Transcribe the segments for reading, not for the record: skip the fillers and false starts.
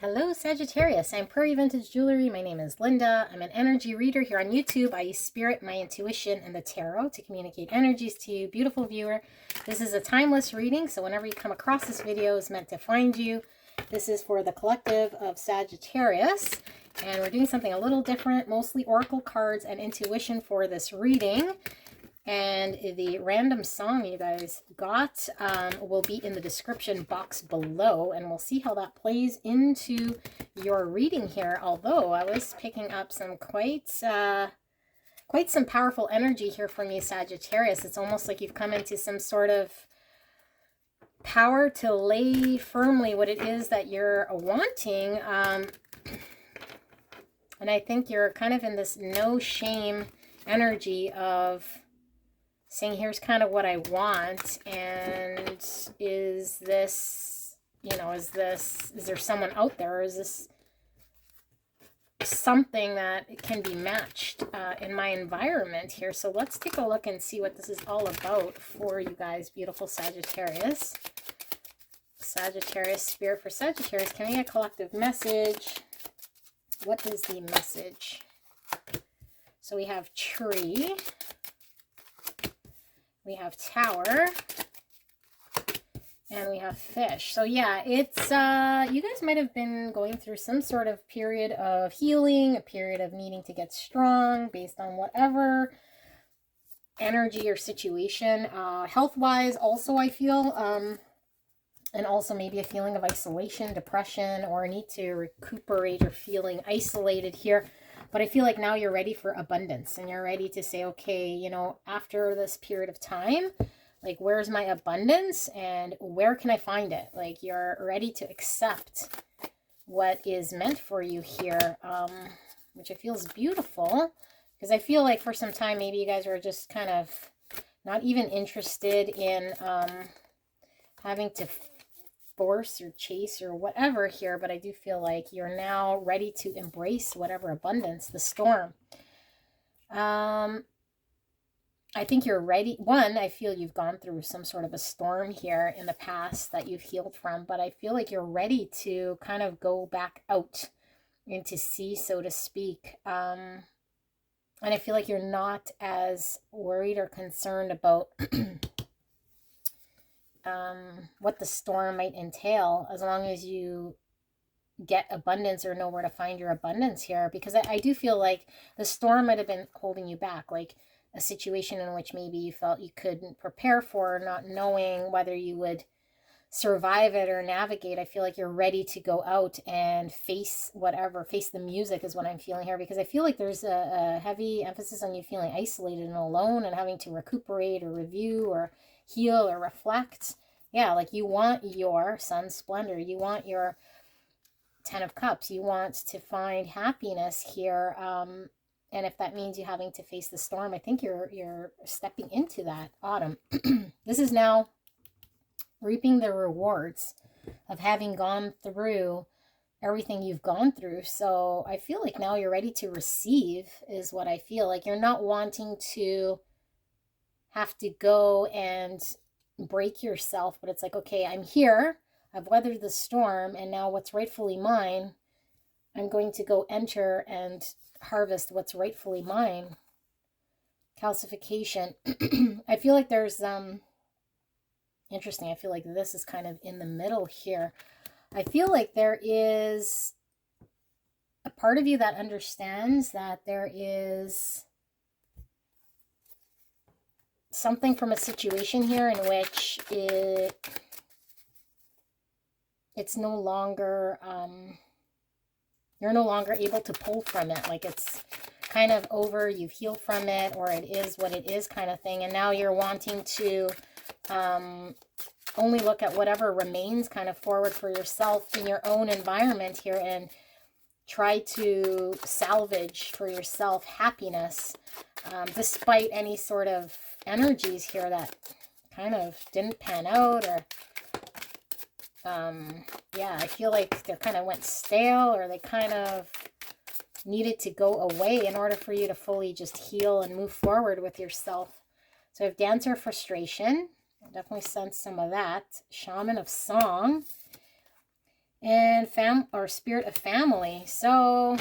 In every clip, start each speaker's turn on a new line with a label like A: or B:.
A: Hello Sagittarius, I'm Prairie Vintage Jewelry. My name is Linda. I'm an energy reader here on YouTube. I use spirit, my intuition, and the tarot to communicate energies to you, beautiful viewer. This is a timeless reading, so whenever you come across this video, it's meant to find you. This is for the collective of Sagittarius, and we're doing something a little different, mostly oracle cards and intuition for this reading. And the random song you guys got will be in the description box below, and we'll see how that plays into your reading here. Although I was picking up some quite some powerful energy here from you, Sagittarius. It's almost like you've come into some sort of power to lay firmly what it is that you're wanting. And I think you're kind of in this no shame energy of saying, here's kind of what I want, and is this, is there someone out there, or is this something that can be matched in my environment here? So let's take a look and see what this is all about for you guys, beautiful Sagittarius. Sagittarius, spirit for Sagittarius, can we get a collective message? What is the message? So we have tree. We have tower, and we have fish. So yeah, it's, you guys might have been going through some sort of period of healing, a period of needing to get strong based on whatever energy or situation. Health-wise also, I feel, and also maybe a feeling of isolation, depression, or a need to recuperate or feeling isolated here. But I feel like now you're ready for abundance, and you're ready to say, okay, after this period of time, like, where's my abundance and where can I find it? Like, you're ready to accept what is meant for you here, which I feel is beautiful, because I feel like for some time, maybe you guys were just kind of not even interested in having to force or chase or whatever here, but I do feel like you're now ready to embrace whatever abundance, the storm. I think you're ready. One, I feel you've gone through some sort of a storm here in the past that you've healed from, but I feel like you're ready to kind of go back out into sea, so to speak. And I feel like you're not as worried or concerned about what the storm might entail, as long as you get abundance or know where to find your abundance here. Because I do feel like the storm might have been holding you back, like a situation in which maybe you felt you couldn't prepare for, not knowing whether you would survive it or navigate. I feel like you're ready to go out and face whatever, face the music is what I'm feeling here, because I feel like there's a heavy emphasis on you feeling isolated and alone and having to recuperate or review or heal or reflect. Yeah, like you want your sun splendor, you want your 10 of cups, you want to find happiness here, and if that means you having to face the storm, I think you're stepping into that autumn. This is now reaping the rewards of having gone through everything you've gone through. So I feel like now you're ready to receive, is what I feel. Like you're not wanting to have to go and break yourself, but it's like, okay, I'm here, I've weathered the storm, and now what's rightfully mine, I'm going to go enter and harvest what's rightfully mine. Calcification. I feel like there's interesting, I feel like this is kind of in the middle here. I feel like there is a part of you that understands that there is something from a situation here in which it's no longer, you're no longer able to pull from it. Like it's kind of over, you've healed from it, or it is what it is kind of thing. And now you're wanting to only look at whatever remains kind of forward for yourself in your own environment here and try to salvage for yourself happiness, despite any sort of energies here that kind of didn't pan out, or yeah, I feel like they kind of went stale, or they kind of needed to go away in order for you to fully just heal and move forward with yourself. So I have Dancer Frustration. I definitely sense some of that. Shaman of Song. and spirit of family. So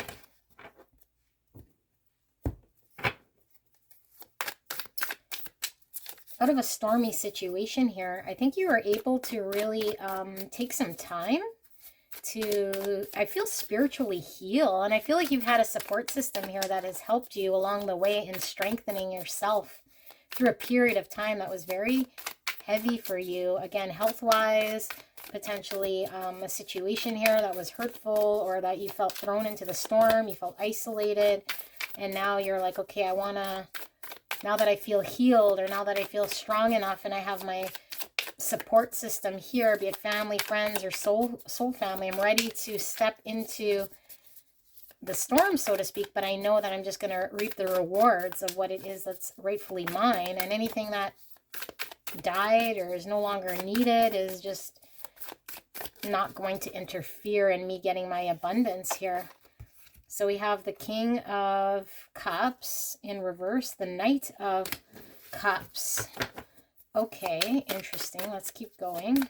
A: out of a stormy situation here, I think you were able to really take some time to, I feel, spiritually heal. And I feel like you've had a support system here that has helped you along the way in strengthening yourself through a period of time that was very heavy for you. Again, health-wise, potentially a situation here that was hurtful, or that you felt thrown into the storm, you felt isolated, and now you're like, okay, I want to, now that I feel healed, or now that I feel strong enough and I have my support system here, be it family, friends, or soul family, I'm ready to step into the storm, so to speak, but I know that I'm just going to reap the rewards of what it is that's rightfully mine, and anything that died or is no longer needed is just not going to interfere in me getting my abundance here. So we have the King of Cups in reverse, the Knight of Cups. Okay, interesting. Let's keep going.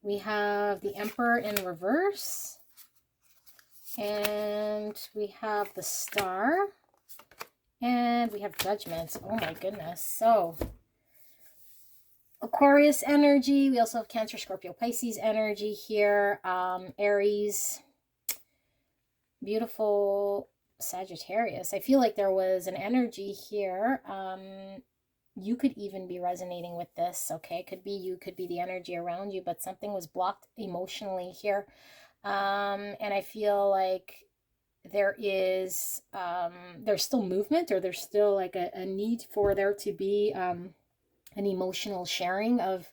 A: We have the Emperor in reverse. And we have the Star. And we have Judgment. Oh my goodness. So, Aquarius energy. We also have Cancer, Scorpio, Pisces energy here. Aries. Beautiful Sagittarius. I feel like there was an energy here. You could even be resonating with this, okay? Could be you, could be the energy around you, but something was blocked emotionally here. And I feel like there is, there's still movement, or there's still like a need for there to be an emotional sharing of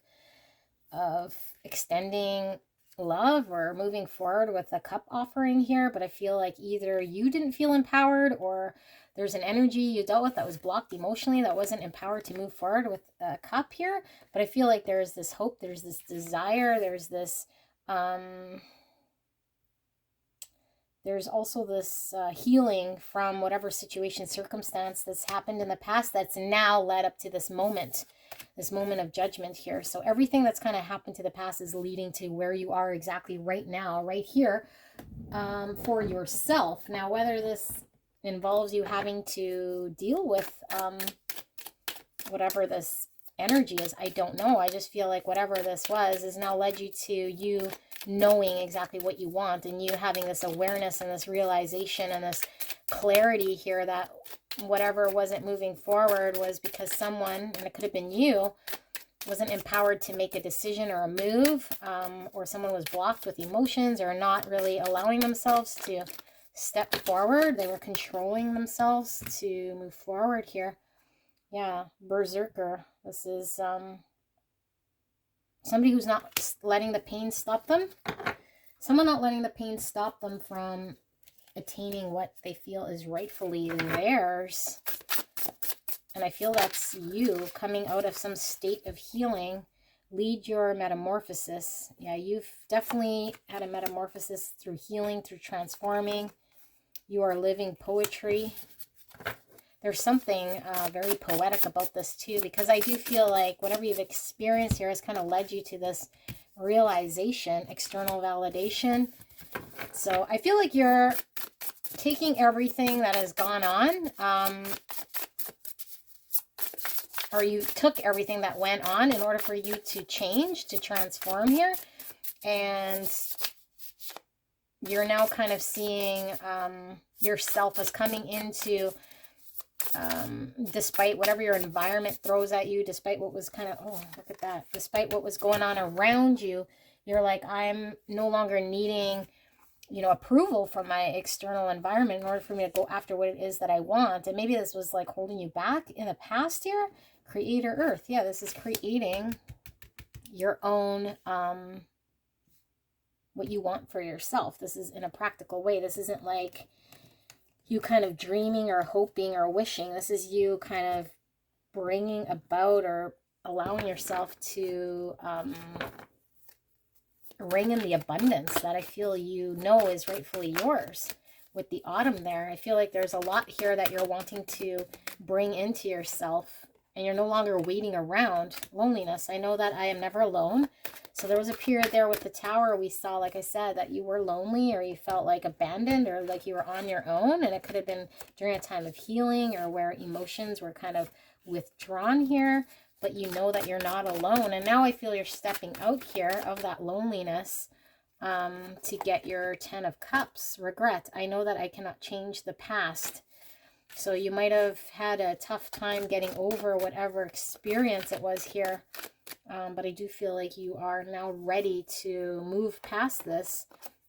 A: extending love or moving forward with a cup offering here. But I feel like either you didn't feel empowered, or there's an energy you dealt with that was blocked emotionally, that wasn't empowered to move forward with a cup here. But I feel like there's this hope, there's this desire, there's this there's also this healing from whatever situation, circumstance that's happened in the past that's now led up to this moment of judgment here. So everything that's kind of happened to the past is leading to where you are exactly right now, right here, for yourself. Now, whether this involves you having to deal with whatever this energy is, I don't know. I just feel like whatever this was has now led you to you knowing exactly what you want, and you having this awareness and this realization and this clarity here that whatever wasn't moving forward was because someone, and it could have been you, wasn't empowered to make a decision or a move, or someone was blocked with emotions or not really allowing themselves to step forward. They were controlling themselves to move forward here. Yeah, berserker. This is somebody who's not letting the pain stop them. Someone not letting the pain stop them from attaining what they feel is rightfully theirs. And I feel that's you coming out of some state of healing. Lead your metamorphosis. Yeah, you've definitely had a metamorphosis through healing, through transforming. You are living poetry. There's something very poetic about this too, because I do feel like whatever you've experienced here has kind of led you to this realization, external validation. So I feel like you're taking everything that has gone on, or you took everything that went on in order for you to change, to transform here. And you're now kind of seeing yourself as coming into, despite whatever your environment throws at you, despite what was kind of, oh, look at that, despite what was going on around you, you're like, I'm no longer needing, you know, approval from my external environment in order for me to go after what it is that I want. And maybe this was like holding you back in the past here. Creator Earth. Yeah, this is creating your own, what you want for yourself. This is in a practical way. This isn't like you kind of dreaming or hoping or wishing. This is you kind of bringing about or allowing yourself to ring in the abundance that I feel you know is rightfully yours. With the autumn there, I feel like there's a lot here that you're wanting to bring into yourself, and you're no longer waiting around. Loneliness. I know that I am never alone. So there was a period there with the Tower we saw, like I said, that you were lonely or you felt like abandoned or like you were on your own. And it could have been during a time of healing or where emotions were kind of withdrawn here. But you know that you're not alone. And now I feel you're stepping out here of that loneliness to get your 10 of Cups. Regret. I know that I cannot change the past. So you might have had a tough time getting over whatever experience it was here. But I do feel like you are now ready to move past this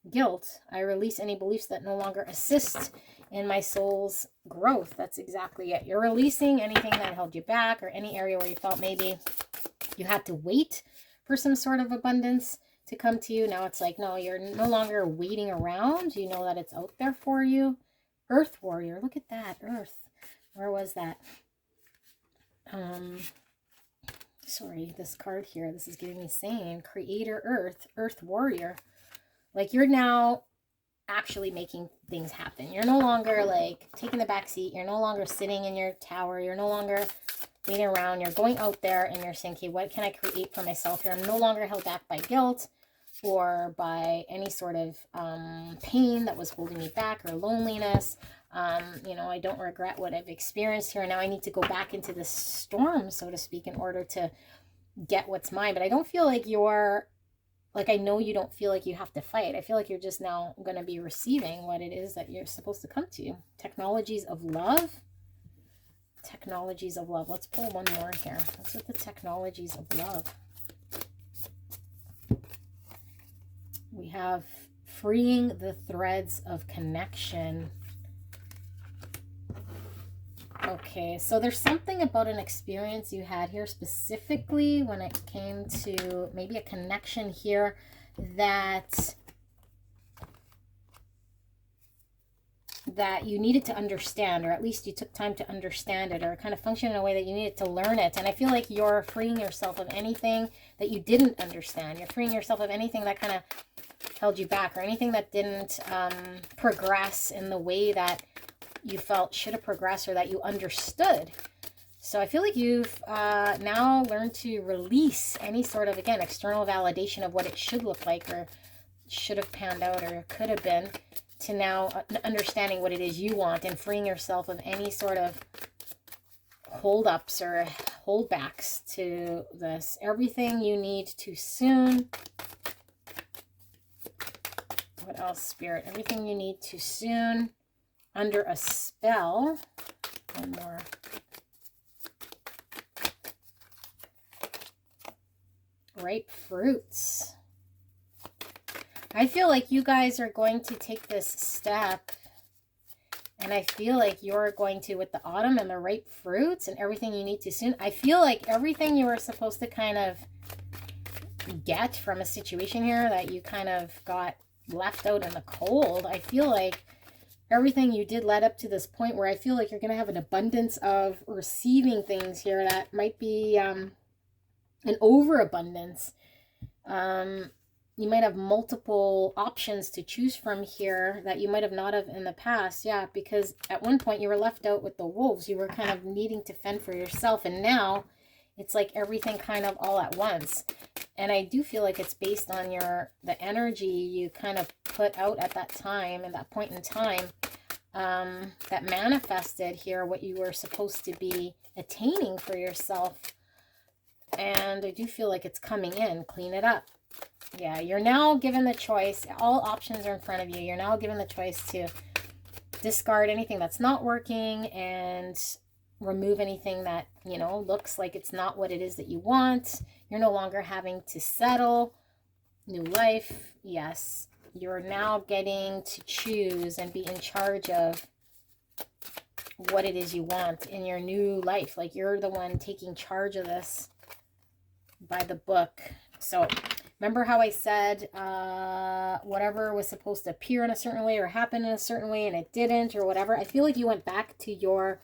A: guilt. I release any beliefs that no longer assist in my soul's growth. That's exactly it. You're releasing anything that held you back or any area where you felt maybe you had to wait for some sort of abundance to come to you. Now it's like, no, you're no longer waiting around. You know that it's out there for you. Earth warrior. Look at that. Earth. Where was that? Sorry, this card here. This is giving me saying creator earth. Earth warrior. Like you're now actually making things happen. You're no longer like taking the back seat. You're no longer sitting in your tower. You're no longer waiting around. You're going out there and you're saying, okay, what can I create for myself here? I'm no longer held back by guilt or by any sort of pain that was holding me back or loneliness. You know, I don't regret what I've experienced here. Now I need to go back into the storm, so to speak, in order to get what's mine. But I don't feel like you're, like, I know you don't feel like you have to fight. I feel like you're just now going to be receiving what it is that you're supposed to come to you. Technologies of love. Technologies of love. Let's pull one more here. What's with the technologies of love? We have freeing the threads of connection. Okay, so there's something about an experience you had here specifically when it came to maybe a connection here that you needed to understand, or at least you took time to understand it, or kind of function in a way that you needed to learn it. And I feel like you're freeing yourself of anything that you didn't understand. You're freeing yourself of anything that kind of held you back, or anything that didn't progress in the way that you felt should have progressed or that you understood. So I feel like you've now learned to release any sort of, again, external validation of what it should look like or should have panned out or could have been, to now understanding what it is you want and freeing yourself of any sort of holdups or holdbacks to this. Everything you need too soon. What else, Spirit? Everything you need too soon. Under a spell. One more. Ripe fruits. I feel like you guys are going to take this step, and I feel like you're going to, with the autumn and the ripe fruits and everything you need to soon, I feel like everything you were supposed to kind of get from a situation here that you kind of got left out in the cold, I feel like everything you did led up to this point where I feel like you're going to have an abundance of receiving things here that might be an overabundance. You might have multiple options to choose from here that you might have not have in the past. Yeah, because at one point you were left out with the wolves. You were kind of needing to fend for yourself. And now it's like everything kind of all at once. And I do feel like it's based on the energy you kind of put out at that time, at that point in time, that manifested here what you were supposed to be attaining for yourself. And I do feel like it's coming in. Clean it up. Yeah, you're now given the choice. All options are in front of you. You're now given the choice to discard anything that's not working and remove anything that, you know, looks like it's not what it is that you want. You're no longer having to settle. New life. Yes, you're now getting to choose and be in charge of what it is you want in your new life. Like you're the one taking charge of this by the book. So remember how I said whatever was supposed to appear in a certain way or happen in a certain way and it didn't or whatever? I feel like you went back to your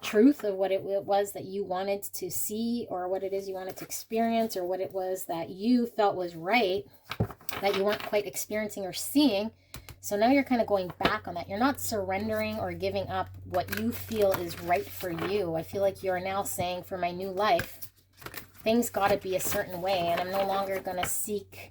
A: truth of what it was that you wanted to see, or what it is you wanted to experience, or what it was that you felt was right that you weren't quite experiencing or seeing. So now you're kind of going back on that. You're not surrendering or giving up what you feel is right for you. I feel like you're now saying, for my new life, things got to be a certain way, and I'm no longer going to seek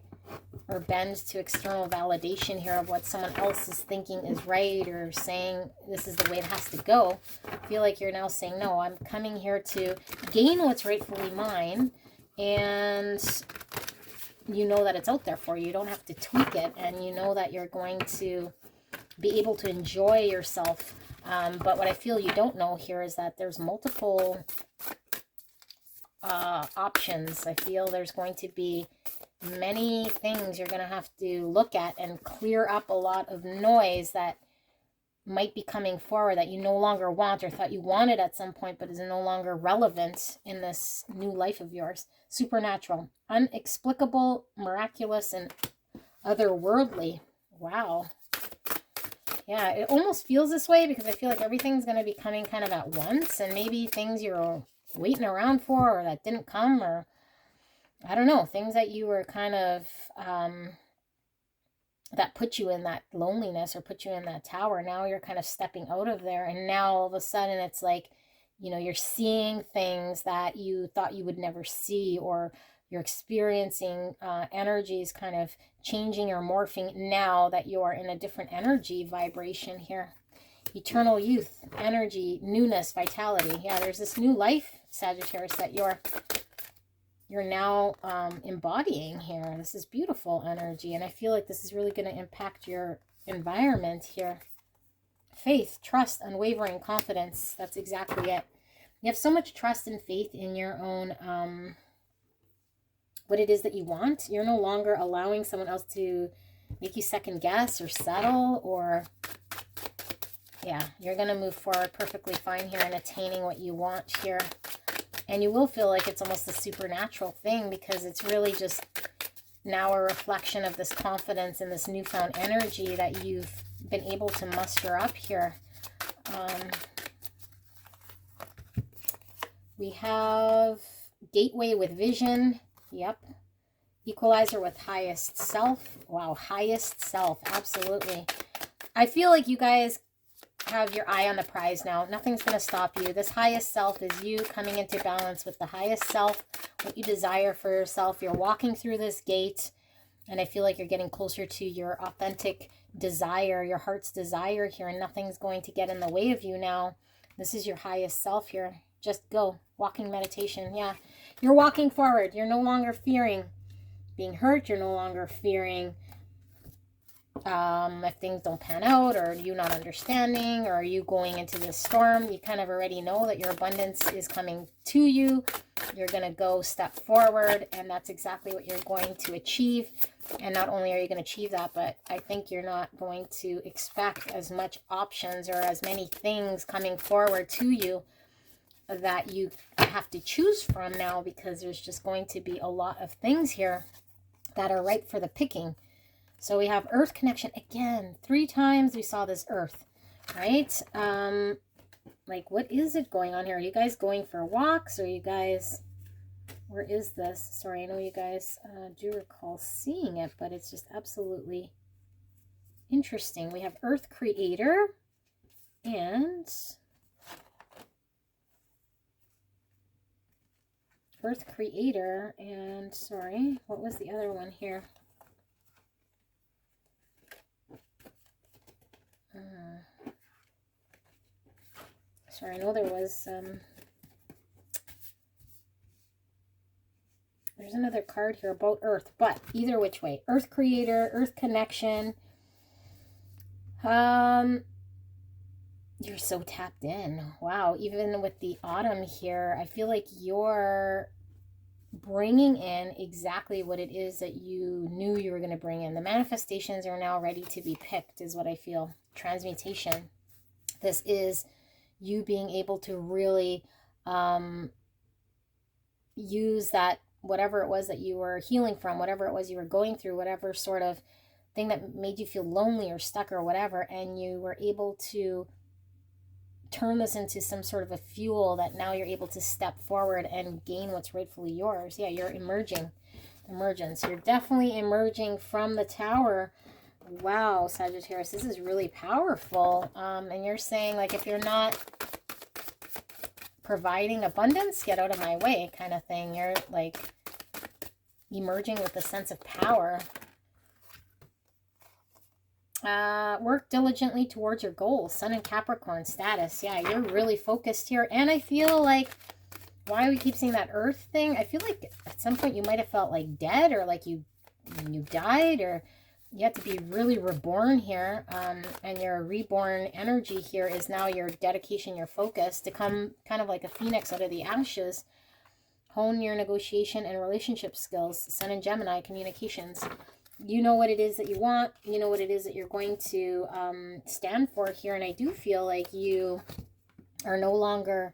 A: or bend to external validation here of what someone else is thinking is right or saying this is the way it has to go. I feel like you're now saying, no, I'm coming here to gain what's rightfully mine, and you know that it's out there for you. You don't have to tweak it, and you know that you're going to be able to enjoy yourself. But what I feel you don't know here is that there's multiple options. I feel there's going to be many things you're going to have to look at and clear up a lot of noise that might be coming forward that you no longer want or thought you wanted at some point, but is no longer relevant in this new life of yours. Supernatural, unexplicable, miraculous, and otherworldly. Wow. Yeah, it almost feels this way because I feel like everything's going to be coming kind of at once, and maybe things you're waiting around for or that didn't come, or I don't know, things that you were kind of, that put you in that loneliness or put you in that tower. Now you're kind of stepping out of there, and now all of a sudden it's like, you know, you're seeing things that you thought you would never see, or you're experiencing energies kind of changing or morphing now that you're in a different energy vibration here. Eternal youth, energy, newness, vitality. Yeah, there's this new life, Sagittarius, that you're now embodying here. This is beautiful energy, and I feel like this is really going to impact your environment here. Faith, trust, unwavering confidence. That's exactly it. You have so much trust and faith in your own, what it is that you want. You're no longer allowing someone else to make you second guess or settle, or yeah, you're going to move forward perfectly fine here and attaining what you want here. And you will feel like it's almost a supernatural thing, because it's really just now a reflection of this confidence and this newfound energy that you've been able to muster up here. We have gateway with vision. Yep. Equalizer with highest self. Wow, highest self. Absolutely. I feel like you guys have your eye on the prize now. Nothing's going to stop you. This highest self is you coming into balance with the highest self, what you desire for yourself. You're walking through this gate, and I feel like you're getting closer to your authentic desire, your heart's desire here, and nothing's going to get in the way of you now. This is your highest self here. Just go. Walking meditation. Yeah. You're walking forward. You're no longer fearing being hurt. You're no longer fearing if things don't pan out, or you not understanding, or you going into this storm. You kind of already know that your abundance is coming to you. You're going to go step forward, and that's exactly what you're going to achieve. And not only are you going to achieve that, but I think you're not going to expect as much options or as many things coming forward to you that you have to choose from now, because there's just going to be a lot of things here that are ripe for the picking. So we have earth connection again. 3 times we saw this earth, right? Like, what is it going on here? Are you guys going for walks? Or you guys, where is this? Sorry, I know you guys do recall seeing it, but it's just absolutely interesting. We have earth creator and earth creator, and sorry, what was the other one here? Sorry, I know there was there's another card here about earth, but either which way, earth creator, earth connection. You're so tapped in. Wow, even with the autumn here, I feel like you're bringing in exactly what it is that you knew you were going to bring in. The manifestations are now ready to be picked, is what I feel. Transmutation. This is you being able to really use that, whatever it was that you were healing from, whatever it was you were going through, whatever sort of thing that made you feel lonely or stuck or whatever, and you were able to turn this into some sort of a fuel that now you're able to step forward and gain what's rightfully yours. Yeah, you're emerging. Emergence. You're definitely emerging from the tower. Wow, Sagittarius, this is really powerful. And you're saying, like, if you're not providing abundance, get out of my way kind of thing. You're like emerging with a sense of power. Work diligently towards your goals. Sun and Capricorn status. Yeah, you're really focused here. And I feel like, why do we keep seeing that earth thing? I feel like at some point you might have felt like dead, or like you died, or you have to be really reborn here. And your reborn energy here is now your dedication, your focus to come kind of like a phoenix out of the ashes. Hone your negotiation and relationship skills. Sun and Gemini, communications. You know what it is that you want. You know what it is that you're going to stand for here. And I do feel like you are no longer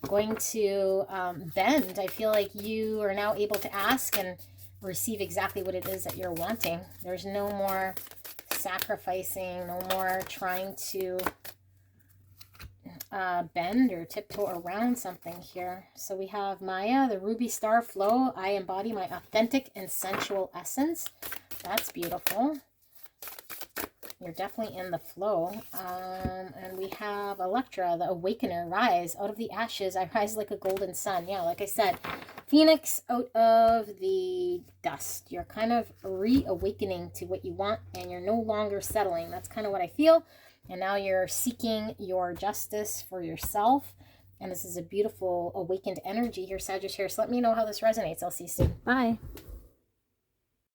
A: going to bend. I feel like you are now able to ask and receive exactly what it is that you're wanting. There's no more sacrificing, no more trying to bend or tiptoe around something here. So we have Maya, the ruby star flow. I embody my authentic and sensual essence. That's beautiful. You're definitely in the flow. And we have Electra, the awakener. Rise out of the ashes. I rise like a golden sun. Yeah, like I said, phoenix out of the dust. You're kind of reawakening to what you want, and you're no longer settling. That's kind of what I feel. And now you're seeking your justice for yourself. And this is a beautiful awakened energy here, Sagittarius. Let me know how this resonates. I'll see you soon. Bye.